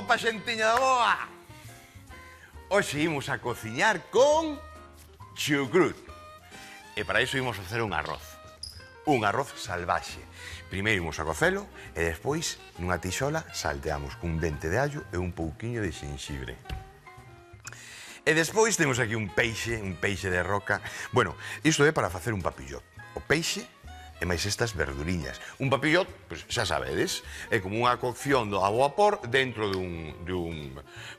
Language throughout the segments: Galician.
Opa, xentiña da boa! Hoxe imos a cociñar con chucrut. E para iso imos facer un arroz. Un arroz salvaxe. Primeiro imos a cocelo e despois, nunha tixola, salteamos cun dente de allo e un pouquiño de xenxibre. E despois temos aquí un peixe de roca. Bueno, isto é para facer un papillot. O peixe e máis estas verduriñas. Un papillot, pois xa sabedes, é como unha cocción ao vapor dentro dun...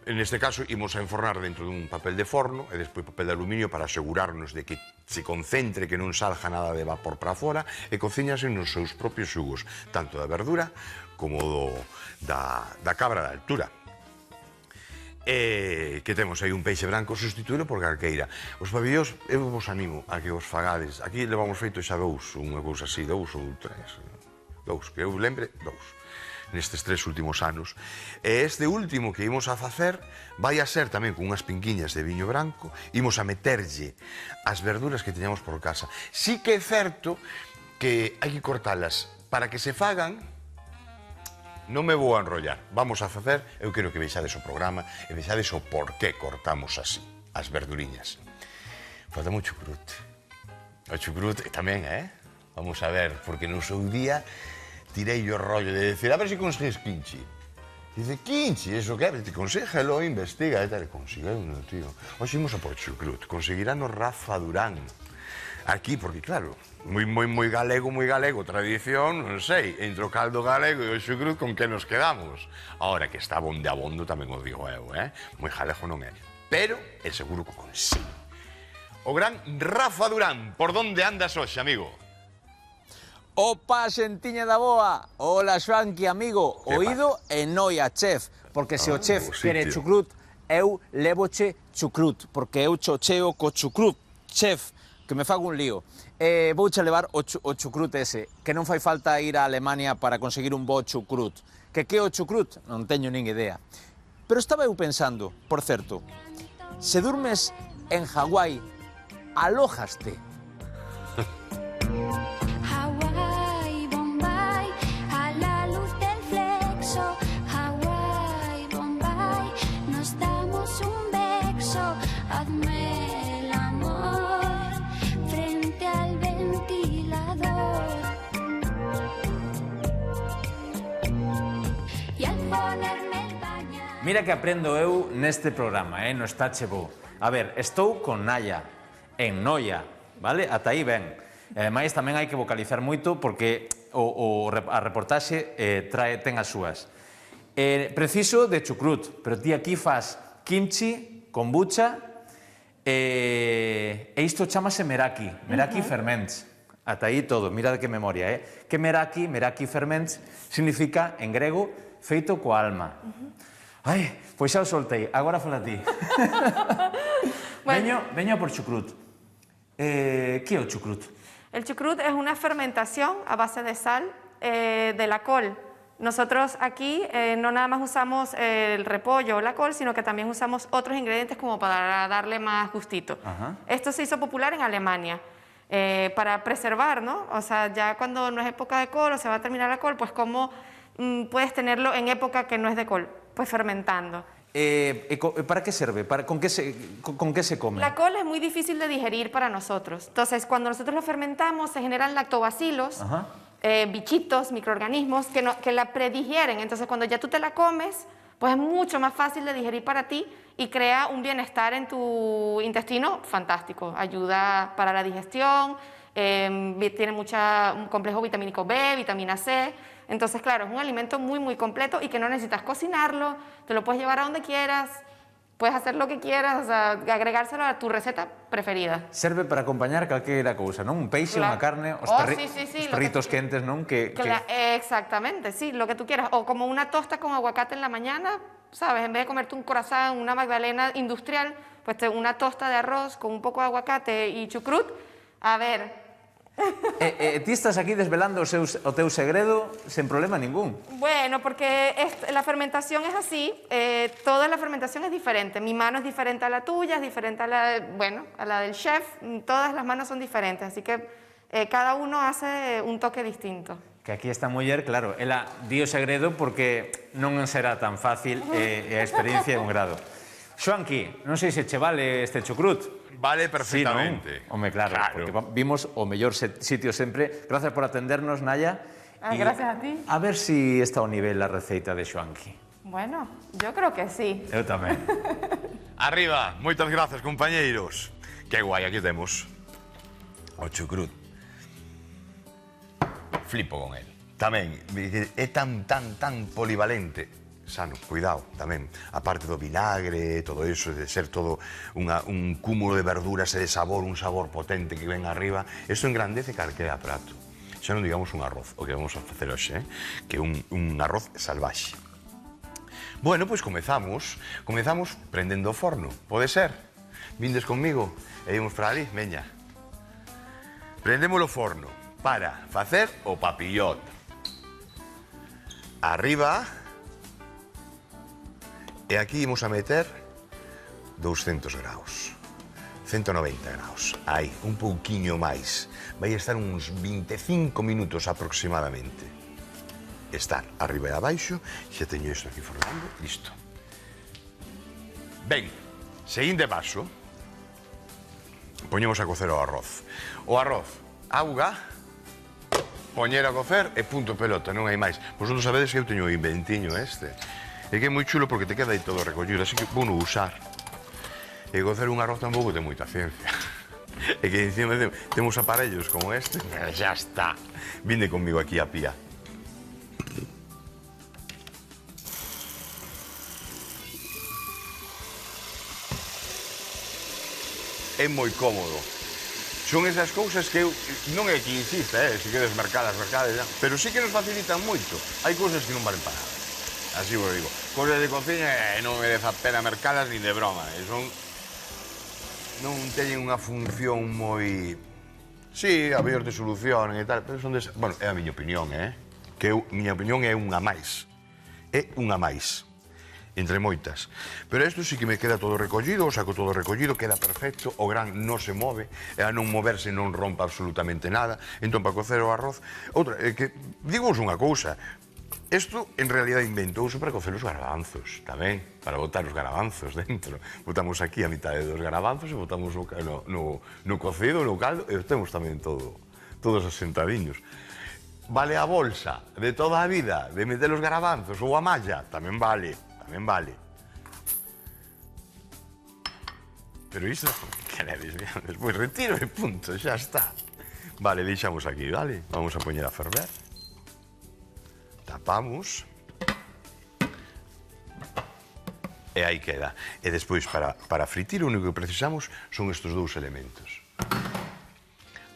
Neste caso, imos a enfornar dentro dun papel de forno e despois papel de aluminio para asegurarnos de que se concentre, que non salga nada de vapor para fora e cociñase nos seus propios xugos, tanto da verdura como da cabra da altura. Que temos aí un peixe branco sustituído por calqueira. Os papillós, eu vos animo a que os fagades. Aquí levamos feito xa unha cousa así, 2 ou 3. 2, que eu lembre, 2. Nestes 3 últimos anos. E este último que imos a facer vai a ser tamén con unhas pinquiñas de viño branco. Imos a meterlle as verduras que teñamos por casa. Sí que é certo que hai que cortalas para que se fagan. Non me vou a enrollar. Vamos a facer, eu quero que vexades o programa e vexades o porqué cortamos así, as verduriñas. Falta mo chucrut. O chucrut tamén, Vamos a ver, porque no seu día tirei o rollo de decir, a ver se consigues quinchi. Dice, quinchi, eso que é? Consíguelo, investiga, e tal. Consigueu, tío. Hoxe imos a por chucrut. Conseguirán o Rafa Durán. Aquí, porque claro, moi galego, tradición, non sei, entre o caldo galego e o chucrut con que nos quedamos. Ahora que está bonde abondo tamén o digo eu, moi galego non é, pero é seguro que consigo. O gran Rafa Durán, por donde andas hoxe, amigo? Opa, xentiña da boa! Hola, Xoanqui, amigo, oído e noia, chef, porque se o chef quere chucrut, eu levoche chucrut, porque eu chocheo co chucrut, chef, que me fago un lío. Vouche levar o chucrut ese, que non fai falta ir a Alemania para conseguir un bo chucrut. Que é o chucrut? Non teño nin idea. Pero estaba eu pensando, por certo, se durmes en Hawái, alójaste. Mira que aprendo eu neste programa, no Está Che Bo. A ver, estou con Naya, en Noia, vale? Ata aí ben. E ademais tamén hai que vocalizar moito porque a reportaxe ten as súas. Preciso de chucrut, pero ti aquí fas kimchi, kombucha e isto chamase meraki, meraki ferments. Ata aí todo, mira de que memoria, Que meraki ferments significa, en grego, feito coa alma. Ai, pois xa o soltei, agora fala ti. Veño por chucrut. Que é o chucrut? El chucrut es una fermentación a base de sal de la col. Nosotros aquí no nada más usamos el repollo o la col, sino que también usamos otros ingredientes como para darle más gustito. Esto se hizo popular en Alemania para preservar, ¿no? O sea, ya cuando no es época de col o se va a terminar la col, pues cómo puedes tenerlo en época que no es de col. Pues fermentando. ¿Para qué sirve? ¿Con qué se come? La col es muy difícil de digerir para nosotros. Entonces, cuando nosotros lo fermentamos, se generan lactobacilos, bichitos, microorganismos que la predigieren. Entonces, cuando ya tú te la comes, pues es mucho más fácil de digerir para ti y crea un bienestar en tu intestino fantástico. Ayuda para la digestión, tiene un complejo vitamínico B, vitamina C. Entonces, claro, es un alimento muy, muy completo y que no necesitas cocinarlo, te lo puedes llevar a donde quieras, puedes hacer lo que quieras, o sea, agregárselo a tu receta preferida. Serve para acompañar calquera cousa, non? Un peixe, unha carne, os perritos quentes, non? Exactamente, sí, lo que tú quieras. O como una tosta con aguacate en la mañana, ¿sabes? En vez de comerte un croissant, una magdalena industrial, pues una tosta de arroz con un poco de aguacate y chucrut, a ver... Ti estás aquí desvelando o teu segredo sen problema ningún. Bueno, porque la fermentación es así, toda la fermentación es diferente. Mi mano es diferente a la tuya, es diferente a la del chef, todas las manos son diferentes, así que cada uno hace un toque distinto. que aquí esta muller, claro, ela dio o segredo porque non será tan fácil e a experiencia é un grado. Xoanqui, non sei se che vale este chucrut. Vale perfectamente. Sí, non? Home, claro, porque vimos o mellor sitio sempre. Gracias por atendernos, Naya. Gracias a ti. A ver si está ao nivel a receita de Xoanqui. Bueno, yo creo que sí. Eu tamén. Arriba, moitas grazas, compañeiros. Que guai, aquí temos o chucrut. Flipo con él. Tamén, é tan polivalente. Sano, cuidado, tamén. A parte do vinagre, todo iso, de ser todo un cúmulo de verduras e de sabor, un sabor potente que ven arriba, isto engrandece calquera prato. Xa non digamos un arroz, o que vamos a facer hoxe, que é un arroz salvaxe. Bueno, pois comezamos prendendo o forno, pode ser? Vindes conmigo e imos para ali, veña. Prendemos o forno para facer o papillot. Arriba. E aquí imos a meter 200 graus, 190 graus, aí, un pouquiño máis. Vai estar uns 25 minutos aproximadamente. Estar arriba e abaixo, xa teño isto aquí formando, listo. Ben, seguinte paso, poñemos a cocer o arroz. O arroz, auga, poñer a cocer e punto pelota, non hai máis. Vosotros sabedes que eu teño o inventiño este. É que é moi chulo porque te queda aí todo recollido, así que vou no usar. E cocer un arroz tampouco ten moita ciencia. E que encima temos aparellos como este, xa está. Vinde comigo aquí a pía. É moi cómodo. Son esas cousas que eu, non é que insista, se queres mercadas, pero sí que nos facilitan moito. Hai cousas que non valen para nada. Así vos digo, cosas de cociña non merece a pena mercalas ni de broma. Non teñen unha función moi... Sí, a mellor te solucionan e tal, pero son de... Bueno, é a miña opinión, Que miña opinión é unha máis. É unha máis. Entre moitas. Pero isto sí que me queda todo recollido, o saco todo recollido, queda perfecto, o gran non se move, e a non moverse non rompa absolutamente nada. Entón, para cocer o arroz... Outra, que... Digamos unha cousa, isto, en realidad, inventouse para cocer os garabanzos, tamén, para botar os garabanzos dentro. Botamos aquí a mitad dos garabanzos e botamos no cocido, no caldo, e temos tamén todos asentadiños. Vale a bolsa de toda a vida de meter os garabanzos ou a malla, tamén vale. Pero isto, queredes, despois retiro e punto, xa está. Vale, deixamos aquí, vale? Vamos a poñer a ferver. Tapamos. E aí queda. E despois, para fritir, o único que precisamos son estes dous elementos.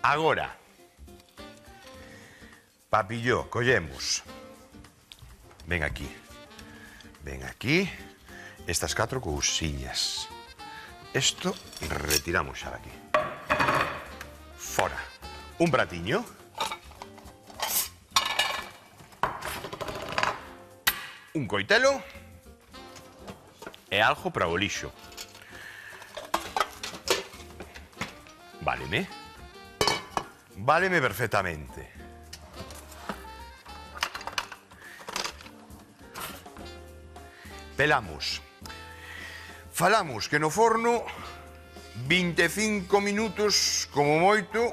Agora, papilló, collemos. Ven aquí. Ven aquí. Estas 4 cousiñas. Isto retiramos xa de aquí. Fora. Un pratiño. Un coitelo e algo para o lixo. Váleme. Váleme perfectamente. Pelamos. Falamos que no forno 25 minutos como moito.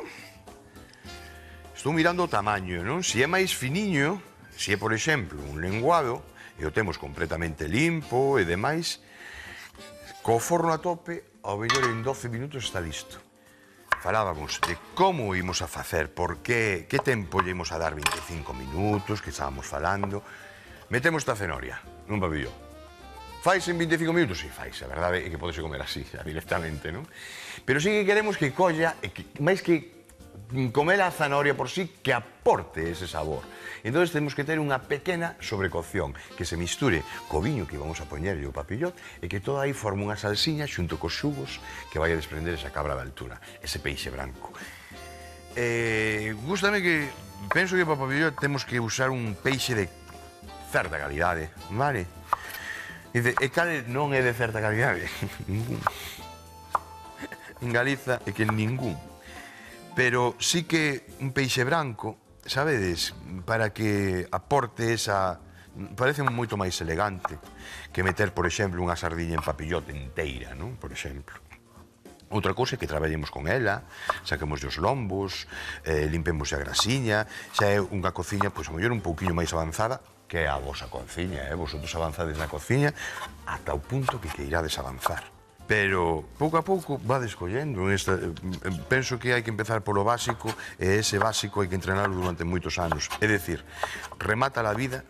Estou mirando o tamaño, non? Se é máis finiño, se é, por exemplo, un lenguado, e o temos completamente limpo e demais, co forno a tope, ao mellor en 12 minutos está listo. Falábamos de como ímos a facer, por que tempo lle ímos a dar 25 minutos, que estábamos falando. Metemos esta cenoria nun pabillón. Faise en 25 minutos? Si, faise, a verdade é que podese comer así, xa, directamente, non? Pero sí que queremos que colla, máis que comer a zanahoria por sí, que aporte ese sabor. Entón, temos que ter unha pequena sobrecocción, que se misture co viño que vamos a poñerlle o papillot, e que todo aí forme unha salsiña xunto cos xugos que vai a desprender esa cabra de altura, ese peixe branco. Gústame que, penso que para o papillot temos que usar un peixe de certa calidade, vale? Dice, e cal non é de certa calidade? Ningún. En Galiza é que ningún. Pero sí que un peixe branco sabedes, para que aporte esa... Parece moito máis elegante que meter, por exemplo, unha sardiña en papillote inteira, non? Por exemplo. Outra cousa é que traballemos con ela, saquemos os lombos, limpemos a grasiña, xa é unha cociña, pois, a mellor un pouquiño máis avanzada, que é a vosa cociña, vosotros avanzades na cociña ata o punto que queirades avanzar. Pero, pouco a pouco, vades collendo. Penso que hai que empezar polo básico, e ese básico hai que entrenarlo durante moitos anos. É dicir, remata a vida,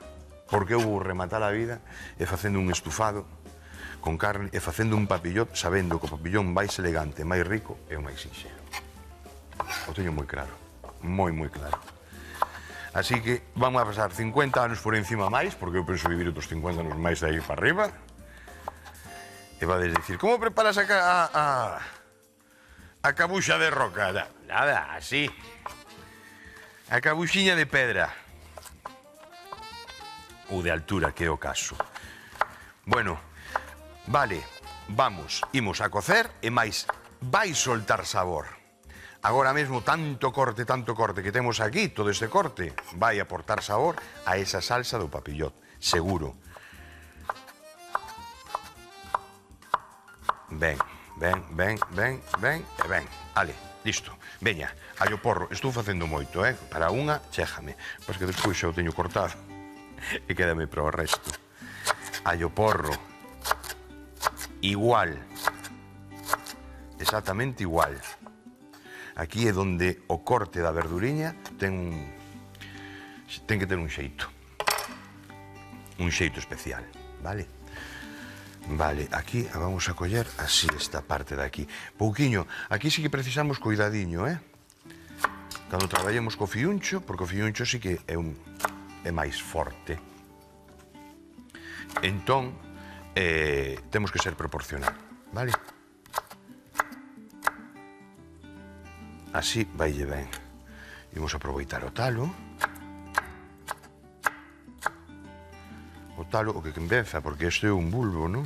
porque eu vou rematar a vida, e facendo un estufado con carne, e facendo un papillot, sabendo que o papillón máis elegante, máis rico, é o máis sinxero. O teño moi claro, moi claro. Así que vamos a pasar 50 anos por encima máis, porque eu penso vivir outros 50 anos máis de aí para arriba. E vades dicir, como preparas a cabuxa de roca? Nada, así. A cabuxiña de pedra. Ou de altura, que é o caso. Bueno, vale, vamos, imos a cocer e máis vai soltar sabor. Agora mesmo tanto corte que temos aquí, todo este corte, vai aportar sabor a esa salsa do papillot, seguro. Ben. Ale, listo. Veña, allo porro, estou facendo moito, para unha, chéjame. Pois que despois xa o teño cortado e quédame para o resto. Allo porro, igual, exactamente igual. Aquí é onde o corte da verduriña ten que ter un xeito especial, vale? Vale, aquí vamos a coller así esta parte de aquí. Pouquiño, aquí sí que precisamos cuidadiño, Cando traballemos co fiuncho, porque o fiuncho sí que é máis forte. Entón, temos que ser proporcional, vale? Así vaille ben. Imos aproveitar o talo. O talo, o que convenza, porque este é un bulbo, non?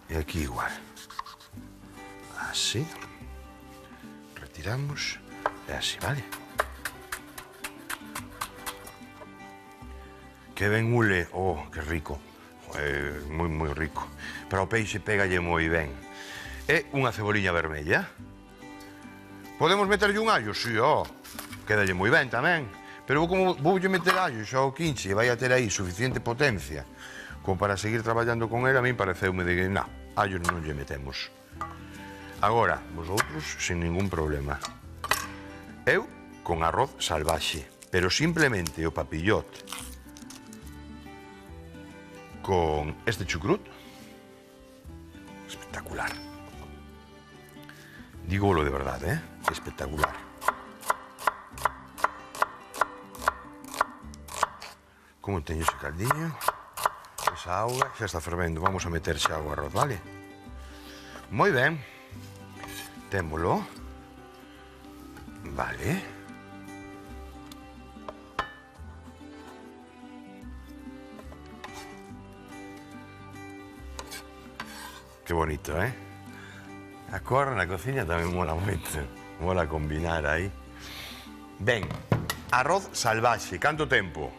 E aquí igual. Así. Retiramos. E así, vale? Que ben ule. Oh, que rico. Moi rico. Para o peixe pégalle moi ben. E unha ceboliña vermella. Podemos meterlle un allo? Si, quedalle moi ben tamén. Pero como voulle meter allo xa o quinche e vai a ter aí suficiente potencia como para seguir traballando con ele, a mí pareceume de que, allo non lle metemos. Agora, vosotros, sin ningún problema. Eu, con arroz salvaxe, pero simplemente o papillot con este chucrut, espectacular. Dígolo de verdade, espectacular. Como teño ese caldiño, esa auga, xa está fervendo, vamos a meter xa o arroz, vale? Moi ben, témolo, vale. Que bonito, A cor na cociña tamén mola moito. Mola combinar aí. Ben, arroz salvaxe, canto tempo?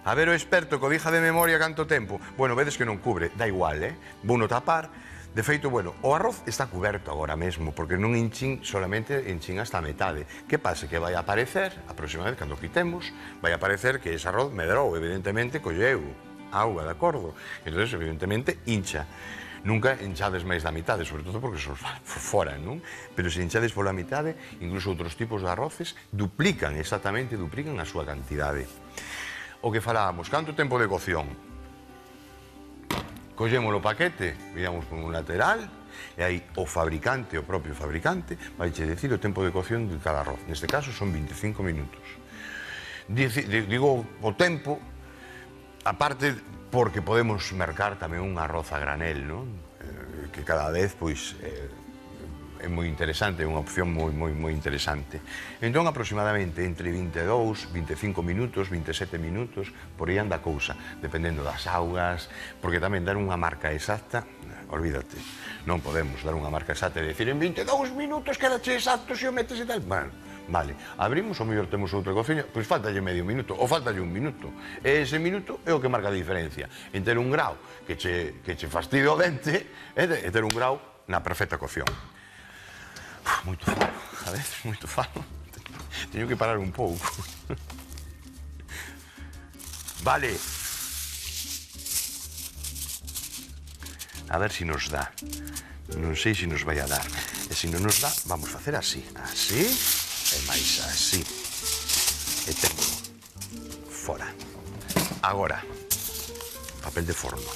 A ver o experto co dija de memoria canto tempo. Bueno, vedes que non cubre, da igual, Vou no tapar. De feito, bueno, o arroz está cuberto agora mesmo, porque non enchín, solamente enchín hasta a metade. Que pase? Que vai aparecer, a próxima vez, cando quitemos, vai aparecer que ese arroz medrou, evidentemente, colleu auga, de acordo? Entón, evidentemente, hincha. Nunca enchades máis da mitade, sobre todo porque son fora, non? Pero se enchades pola mitade, incluso outros tipos de arroces duplican, exactamente, duplican a súa cantidade. O que falábamos, canto tempo de cocción? Collemos o paquete, miramos por un lateral, e aí o fabricante, o propio fabricante, vai che decir o tempo de cocción de cada arroz. Neste caso son 25 minutos. Digo o tempo, aparte porque podemos mercar tamén un arroz a granel, non? Que cada vez, pois, é moi interesante, é unha opción moi interesante. Entón, aproximadamente entre 22, 25 minutos, 27 minutos, por aí anda a cousa, dependendo das augas, porque tamén dar unha marca exacta, olvídate, non podemos dar unha marca exacta e dicir en 22 minutos quedache exacto se o metes e tal. Bueno, Vale, abrimos, o mellor temos outra cociña, pois faltalle medio minuto, ou faltalle un minuto. E ese minuto é o que marca a diferencia en ter un grau que che fastide o dente e ter un grau na perfecta cocción. Moito falo, a veces, moito falo. Teño que parar un pouco. Vale. A ver si nos dá. Non sei se nos vai a dar. E se non nos dá, vamos facer así. Así e máis así. E tengo fora. Agora, papel de forno.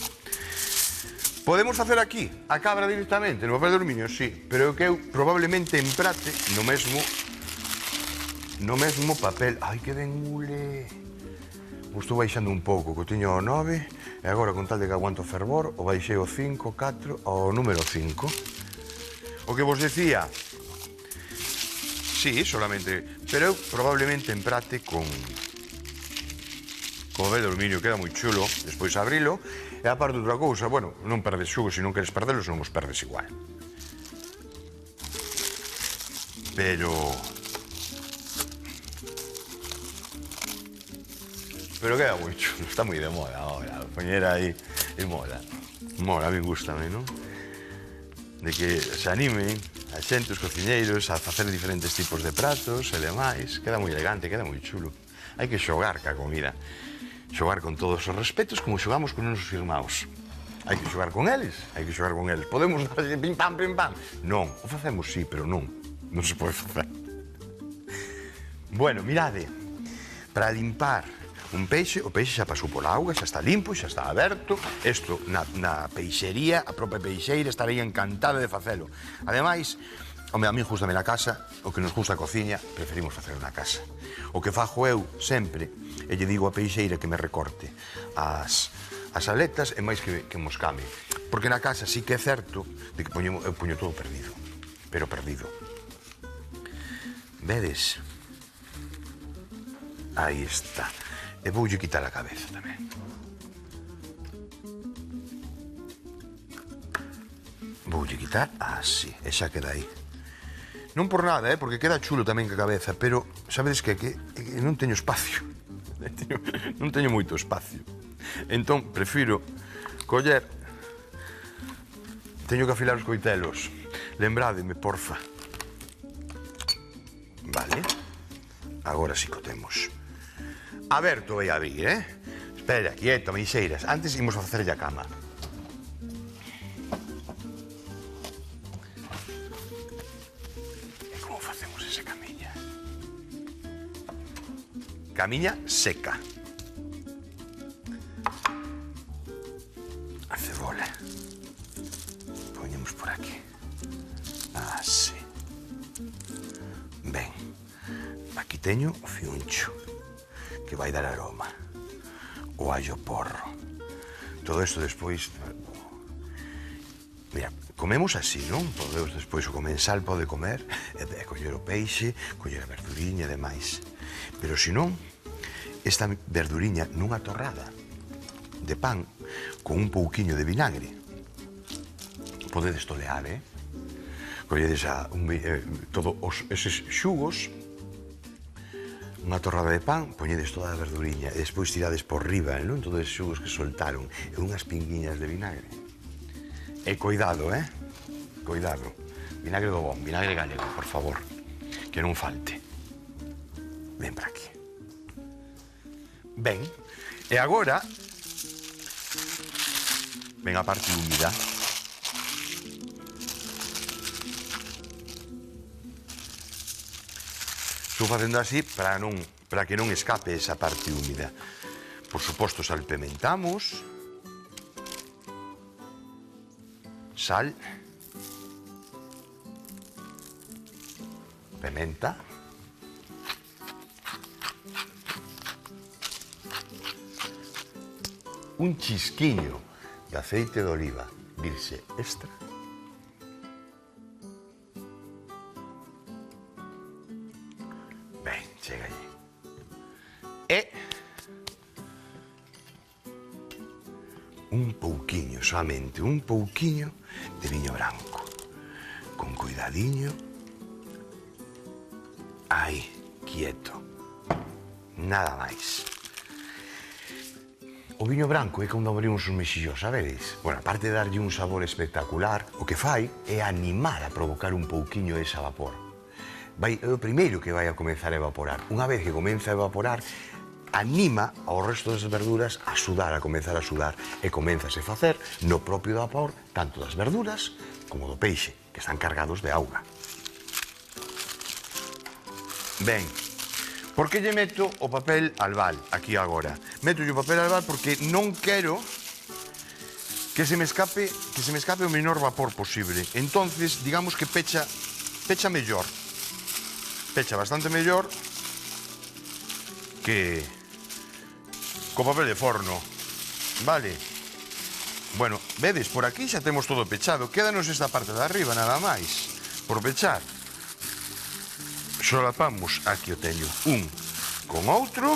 Podemos facer aquí a cabra directamente no papel de aluminio, sí, pero que eu probablemente emprate no mesmo papel. Ai, que ben ule. Estou baixando un pouco, que teño o 9, e agora, con tal de que aguanto fervor, o baixei o 5, 4, ao número 5. O que vos decía, sí, solamente, pero eu probablemente emprate con papel de aluminio, queda moi chulo, despois abrilo, e a parte outra cousa, bueno, non perdes xugo, se non queres perdelos, non os perdes igual. Pero queda moi chulo, está moi de moda ahora, poñer aí é moda. Mola, a mí gustame, non? De que se animen a xente, os cociñeiros, a facer diferentes tipos de pratos e demais. Queda moi elegante, queda moi chulo. Hai que xogar ca comida. Xogar con todos os respetos como xogamos con nosos irmãos. Hai que xogar con eles, hai que xogar con eles. Podemos dar pim pam, pim pam. Non, o facemos sí, pero non. Non se pode facer. Bueno, mirade, para limpar un peixe, o peixe xa pasou pola auga, xa está limpo, xa está aberto. Isto, na peixería, a propia peixeira estaría encantada de facelo. Ademais, a mí gustame na casa, o que nos gusta a cociña, preferimos facelo na casa. O que fajo eu sempre, e lle digo a peixeira que me recorte as aletas e máis que moscame. Porque na casa sí que é certo de que eu poño todo perdido, pero perdido. Vedes? Aí está. E voulle quitar a cabeza tamén. Voulle quitar así, e xa queda aí. Non por nada, porque queda chulo tamén que a cabeza, pero sabedes que non teño espacio. Non teño moito espacio. Entón, prefiro coller... Teño que afilar os coitelos. Lembrádeme, porfa. Vale. Agora sí que o temos. Aberto vai abrir, Espera, quieto, meixeiras. Antes imos a facerlle a cama. E como facemos esa camiña? Camiña seca. A cebola. Poñemos por aquí. Así. Ben. Aquí teño o fiuncho, que vai dar aroma. O allo porro. Todo isto despois... Mira, comemos así, non? Podeos despois o comensal pode comer e coller o peixe, coller a verduriña e demais. Pero se non, esta verduriña nunha torrada de pan con un pouquiño de vinagre. Podedes tolear, Colledes todos eses xugos, unha torrada de pan, poñedes toda a verduriña e despois tirades por riba, non? Todos os xugos que soltaron e unhas pinguiñas de vinagre. E coidado, Coidado. Vinagre do bon, vinagre gallego, por favor. Que non falte. Ven para aquí. Ben. E agora... Ven a parte húmida. Estou facendo así para que non escape esa parte húmida. Por suposto, salpementamos. Sal. Pementa. Un chisquiño de aceite de oliva virxe extra. Ben, chega aí. E un pouquiño, solamente un pouquiño de viño branco. Con cuidadiño. Aí, quieto. Nada máis. O viño branco é cando abrimos os mexillóns, sabedes? Bueno, aparte de darlle un sabor espectacular, o que fai é animar a provocar un pouquiño ese vapor. É o primeiro que vai a comenzar a evaporar. Unha vez que comeza a evaporar, anima ao resto das verduras a sudar, a comenzar a sudar, e comenzase a facer no propio vapor tanto das verduras como do peixe, que están cargados de auga. Ben, por que lle meto o papel albal aquí agora? Meto o papel albal porque non quero que se me escape o menor vapor posible. Entonces, digamos que pecha mellor. Pecha bastante mellor que co papel de forno. Vale? Bueno, vedes, por aquí xa temos todo pechado. Quédanos esta parte de arriba, nada máis, por pechar. Solapamos, aquí o teño, un con outro.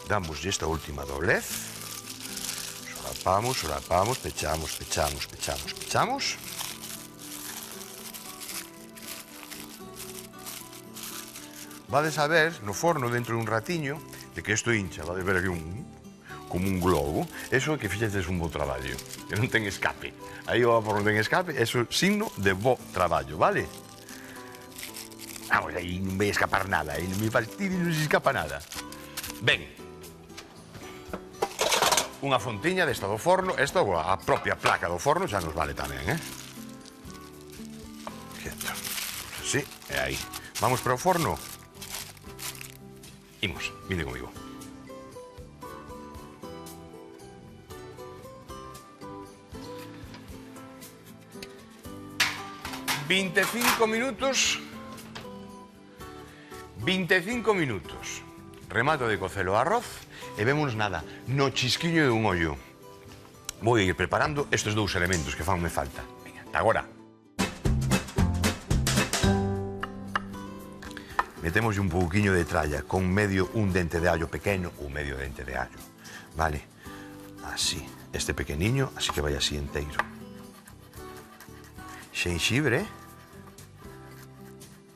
Damos esta última doblez. Solapamos, solapamos, pechamos, pechamos, pechamos, pechamos. Vades a ver no forno dentro dun ratiño de que isto hincha, vades ver aquí como un globo. Eso é que fixetes un bo traballo, que non ten escape. Aí o vapor non ten escape, eso é signo de bo traballo, vale? Vamos, aí non vai escapar nada, aí non me fastidio, non se escapa nada. Ben, unha fontiña desta do forno, esta a propia placa do forno xa nos vale tamén, Quieto. Así, e aí. Vamos para o forno? Imos, vinde comigo. «25 minutos. 25 minutos. Remato de cocer o arroz e vemos nada, no chisquiño de un ollo. Vou ir preparando estes dous elementos que fanme falta. Venga, ata agora. Metemos un pouquiño de tralla con un dente de allo pequeno ou medio dente de allo. Vale? Así. Este pequeniño, así que vai así enteiro. Xenxibre.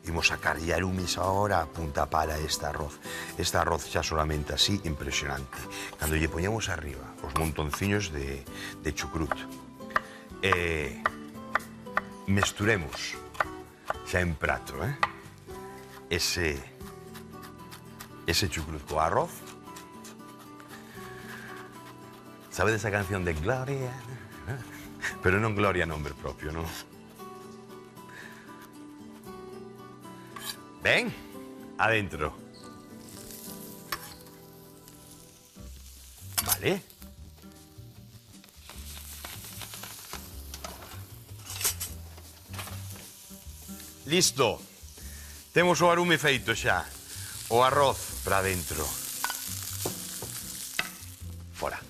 Imos sacarlle arumes agora a punta pala este arroz. Este arroz xa solamente así, impresionante. Cando lle poñemos arriba os montonciños de chucrut, mesturemos xa en prato, ese chucrut co arroz. Sabedes esa canción de Gloria? Pero non Gloria nombre propio, non? Ben, adentro. Vale. Listo. Temos o arume feito xa. O arroz para dentro. Fora.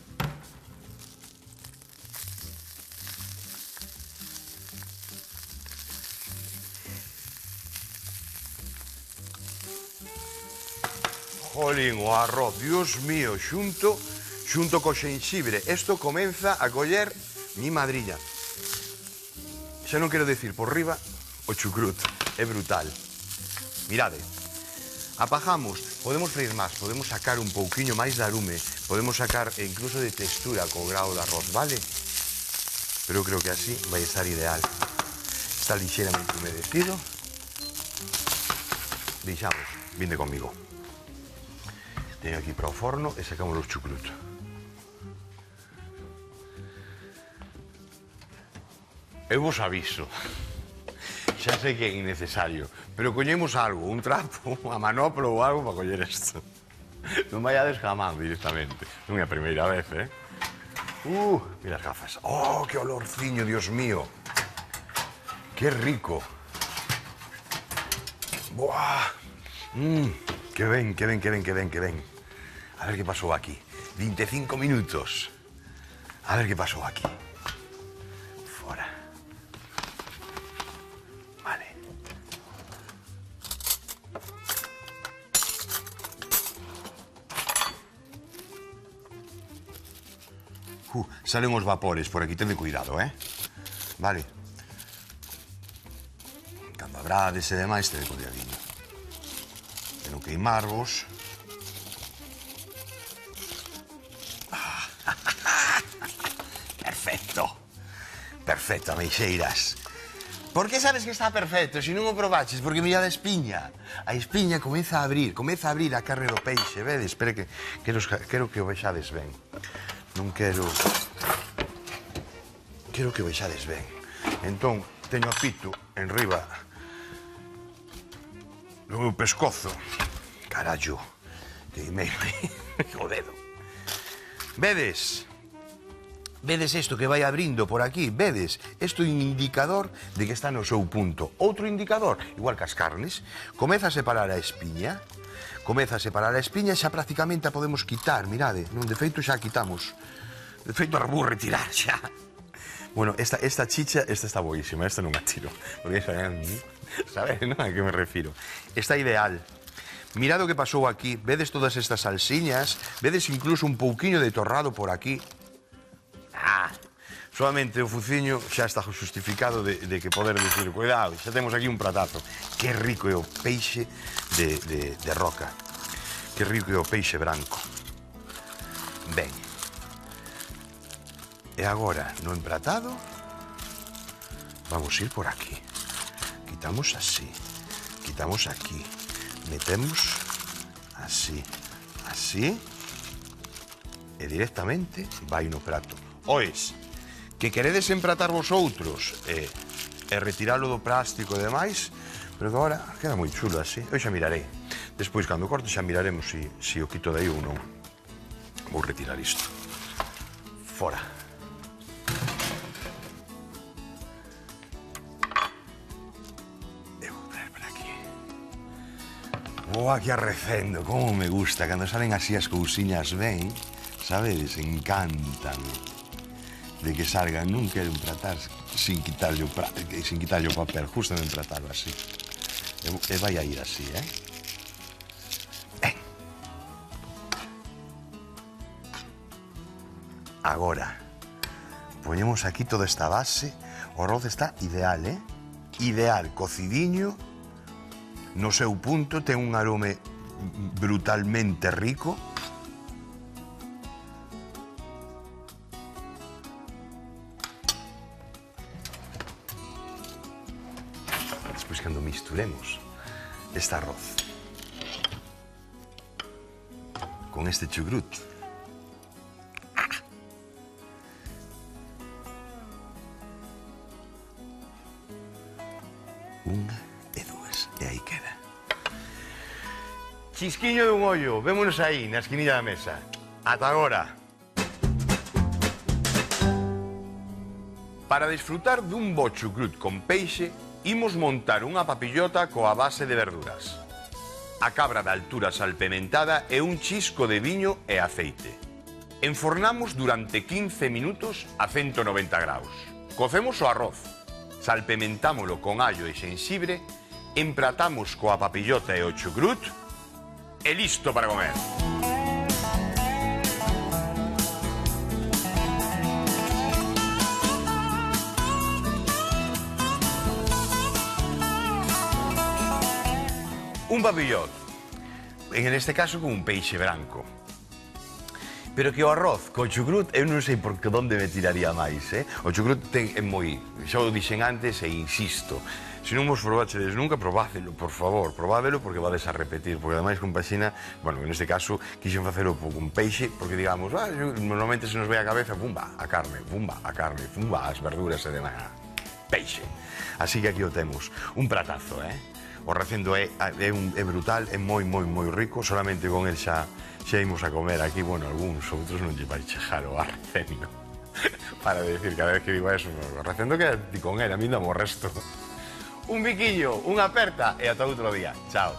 Jolín, o arroz, Dios mío, xunto co xenxibre. Isto comeza a coller mi madriña. Xa non quero decir por riba o chucrut, é brutal. Mirade, apajamos, podemos freír máis, podemos sacar un pouquiño máis de arume, podemos sacar incluso de textura co grao de arroz, vale? Pero eu creo que así vai estar ideal. Está lixeramente humedecido. Deixamos, vinde conmigo. Teño aquí para o forno e sacamos os chucrut. Eu vos aviso. Xa sei que é innecesario, pero coñemos algo, un trapo, unha manopla ou algo para coller isto. Non vaiades jamás directamente. Non é a primeira vez, mira as gafas. Oh, que olorciño, Dios mío. Que rico. Buah. Que ben, que ben, que ben, que ben, que ben. A ver que pasou aquí. 25 minutos. A ver que pasou aquí. Fora. Vale. Salen os vapores por aquí, tenme cuidado, Vale. Cando abrades e demais, tede cuidadiño. De non queimarvos. Perfecto. Perfecto, ameixeiras. Por que sabes que está perfecto? Se non o probaches, porque mirad a espiña. A espiña comeza a abrir a carne do peixe, vedes? Espera que quero que o vexades ben. Non quero... Quero que o vexades ben. Entón, teño a pito en riba do meu pescozo. Carallo, queimei o dedo. Vedes? Vedes isto que vai abrindo por aquí? Vedes? Isto é un indicador de que está no seu punto. Outro indicador, igual que as carnes, comeza a separar a espiña. Comeza a separar a espiña e xa prácticamente a podemos quitar. Mirade, non, de feito xa quitamos. De feito, a vou retirar xa. Bueno, esta chicha, esta está boísima, esta non a tiro. Porque esa, sabes, non? A que me refiro? Está ideal. Mirad o que pasou aquí. Vedes todas estas salsiñas. Vedes incluso un pouquiño de torrado por aquí. Solamente o fuciño xa está justificado de que poder dicir, cuidado, xa temos aquí un pratazo. Que rico é o peixe de roca. Que rico é o peixe branco. Ben. E agora, no empratado, vamos ir por aquí. Quitamos así. Quitamos aquí. Metemos así. Así. E directamente vai no prato. Ois, que queredes empratar vosotros e retiralo do plástico e demais, pero que agora queda moi chulo así. Eu xa mirarei. Despois, cando corte, xa miraremos se o quito dai ou non. Vou retirar isto. Fora. E vou traer por aquí. Vou aquí arrecendo, como me gusta. Cando salen así as cousiñas ben, sabedes, encántame de que salgan. Non quero empratar sin quitarlle o papel, justo en empratarlo así. E vai a ir así, Agora, poñemos aquí toda esta base. O arroz está ideal, Ideal, cocidiño, no seu punto, ten un arome brutalmente rico. Despois, cando misturemos este arroz con este chucrut, unha e dúas, e aí queda. Chisquiño dun ollo, vémonos aí, na esquinilla da mesa. Ata agora. Para disfrutar dun bo chucrut con peixe, imos montar unha papillota coa base de verduras. A cabra de altura salpementada e un chisco de viño e aceite. Enfornamos durante 15 minutos a 190 graus. Cocemos o arroz. Salpementámolo con allo e xenxibre, empratamos coa papillota e o chucrut e listo para comer. Un papillot, en este caso con un peixe branco. Pero que o arroz co chucrut, eu non sei por que onde me tiraría máis, O chucrut é moi, xa o dixen antes e insisto, se non vos probachedes nunca, probádelo, por favor, probádelo porque vades a repetir, porque ademais con paxina, bueno, neste caso, quixen facelo con peixe, porque digamos, normalmente se nos ve a cabeza, pumba, a carne, pumba, a carne, pumba, as verduras e demais, peixe. Así que aquí o temos, un pratazo, O recendo é brutal, é moi rico, solamente con el xa imos a comer aquí, bueno, algúns outros non lle vai chejar o recendo. Para decir, cada vez que digo eso, o recendo queda ti con el, a mí dame o resto. Un biquiño, unha aperta e ata outro día. Chao.